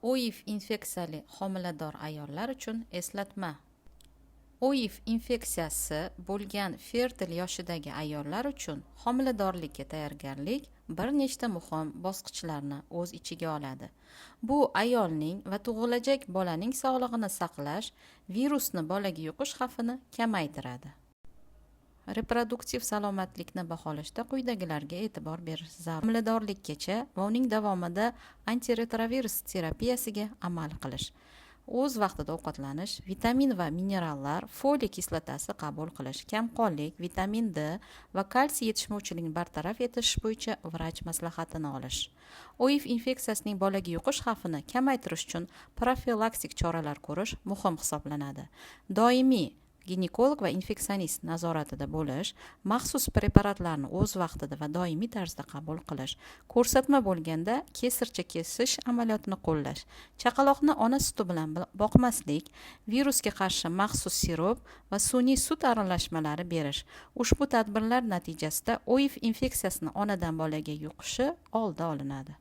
OIV infeksiyali homilador ayollar uchun eslatma. OIV infeksiyasi bo'lgan fertil yoshidagi ayollar uchun homiladorlikka tayyorgarlik bir nechta muhim bosqichlarni o'z ichiga oladi. Bu ayolning va tug'ilajak bolaning sog'lig'ini saqlash, virusni bolaga yuqish xavfini kamaytiradi. Reproduktiv salomatlikni baholashda quyidagilarga e'tibor berish zarur. Homiladorlikgacha va uning davomida antiretrovirus terapiyasiga amal qilish, o'z vaqtida ovqatlanish, vitamin va minerallar, foliy kislotasi qabul qilish, kamqonlik, vitamin D va kalsiy yetishmovchiligini bartaraf etish bo'yicha vrach maslahatini olish. OIV infeksiyasining bolaga yuqish xavfini kamaytirish uchun profilaktik choralar ko'rish muhim hisoblanadi. Doimiy ginekolog va infeksionist nazoratida bo'lish, maxsus preparatlarni o'z vaqtida va doimiy tarzda qabul qilish, ko'rsatma bo'lganda kesircha kesish amaliyotini qo'llash, chaqaloqni ona suti bilan boqmaslik, virusga qarshi maxsus sirop va sun'iy sut aralashmalari berish. Ushbu tadbirlar natijasida OIV infeksiyasini onadan bolaga yuqishi oldi olinadi.